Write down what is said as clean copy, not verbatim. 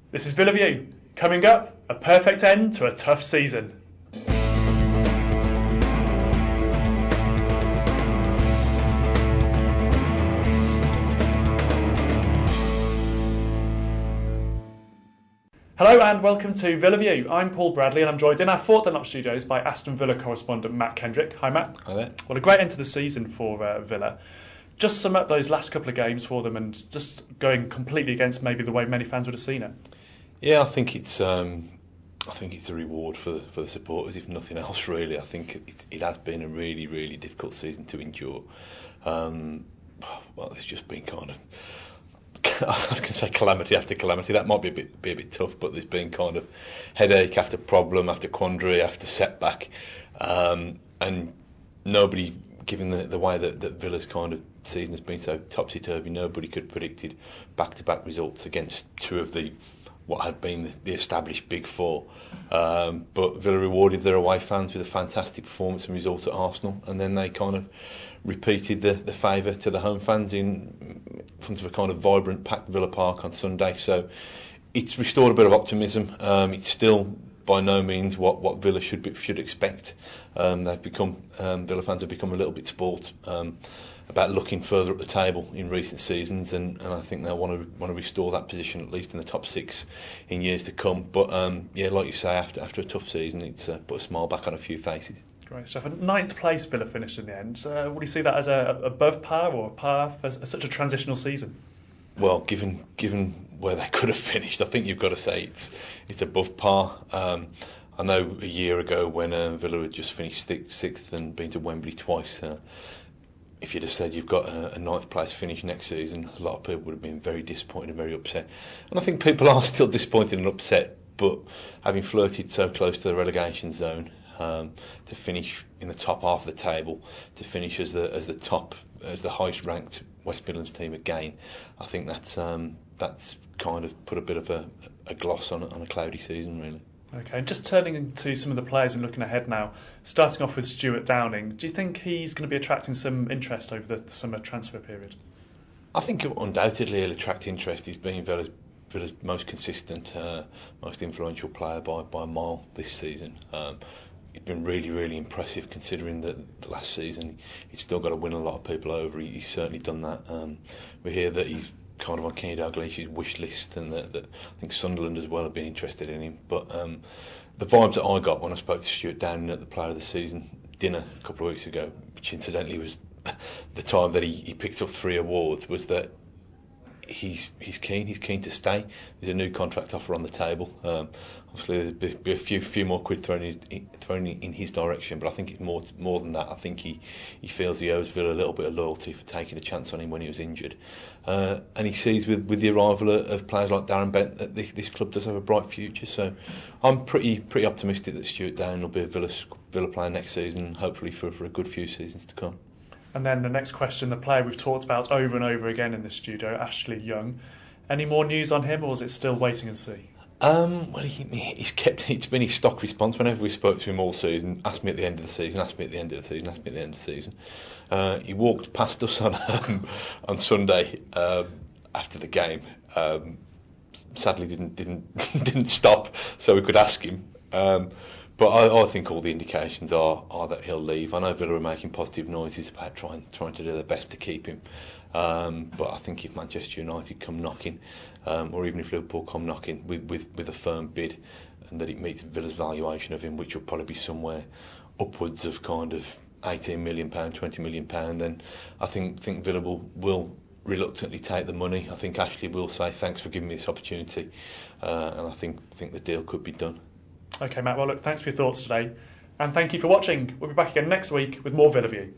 This is Villa View. Coming up, a perfect end to a tough season. Hello and welcome to Villa View. I'm Paul Bradley and I'm joined in our Fort Dunlop studios by Aston Villa correspondent Matt Kendrick. Hi Matt. Hi there. Well, a great end to the season for Villa. Just sum up those last couple of games for them and just going completely against maybe the way many fans would have seen it. Yeah, I think it's a reward for the supporters, if nothing else. Really, I think it has been a really difficult season to endure. Well, it's just been kind of, I was going to say calamity after calamity. That might be a bit tough, but there's been kind of headache after problem, after quandary, after setback, and nobody, given the way that Villa's kind of season has been so topsy-turvy, nobody could have predicted back-to-back results against two of what had been the established Big Four. But Villa rewarded their away fans with a fantastic performance and result at Arsenal, and then they kind of repeated the favour to the home fans in front of a kind of vibrant, packed Villa Park on Sunday. So it's restored a bit of optimism. It's still by no means what Villa should expect. Villa fans have become a little bit spoilt about looking further up the table in recent seasons, and I think they'll want to restore that position at least in the top six in years to come. But yeah, like you say, after a tough season, it's put a smile back on a few faces. Great stuff. And ninth place Villa finished in the end. Would you see that as above par or par for such a transitional season? Well, given where they could have finished, I think you've got to say it's above par. I know a year ago when Villa had just finished sixth and been to Wembley twice, if you'd have said you've got a ninth place finish next season, a lot of people would have been very disappointed and very upset. And I think people are still disappointed and upset, but having flirted so close to the relegation zone, to finish in the top half of the table, to finish as the highest ranked West Midlands team again, I think that's kind of put a bit of a gloss on a cloudy season, really. Okay, and just turning into some of the players and looking ahead now, starting off with Stuart Downing, do you think he's going to be attracting some interest over the summer transfer period? I think undoubtedly he'll attract interest. He's been Villa's most consistent, most influential player by a mile this season. He's been really impressive considering that the last season he's still got to win a lot of people over. He's certainly done that. We hear that he's kind of on Kenny Dalglish's wish list, and that I think Sunderland as well have been interested in him. But the vibes that I got when I spoke to Stuart Downing at the Player of the Season dinner a couple of weeks ago, which incidentally was the time that he picked up 3 awards, was that he's keen to stay. There's a new contract offer on the table. Obviously there'll be a few more quid thrown in his direction, but I think it's more than that. I think he feels he owes Villa a little bit of loyalty for taking a chance on him when he was injured, and he sees with the arrival of players like Darren Bent that this club does have a bright future. So I'm pretty optimistic that Stuart Downing will be a Villa player next season, hopefully for a good few seasons to come. And then the next question, the player we've talked about over and over again in this studio, Ashley Young. Any more news on him, or is it still waiting and see? Well, it's been his stock response whenever we spoke to him all season. Ask me at the end of the season, ask me at the end of the season, ask me at the end of the season. He walked past us on Sunday after the game. Sadly, didn't stop so we could ask him. But I think all the indications are that he'll leave. I know Villa are making positive noises about trying to do their best to keep him. But I think if Manchester United come knocking, or even if Liverpool come knocking with a firm bid, and that it meets Villa's valuation of him, which will probably be somewhere upwards of kind of £18 million, £20 million, then I think Villa will reluctantly take the money. I think Ashley will say thanks for giving me this opportunity, and I think the deal could be done. Okay, Matt, well, look, thanks for your thoughts today, and thank you for watching. We'll be back again next week with more Villa View.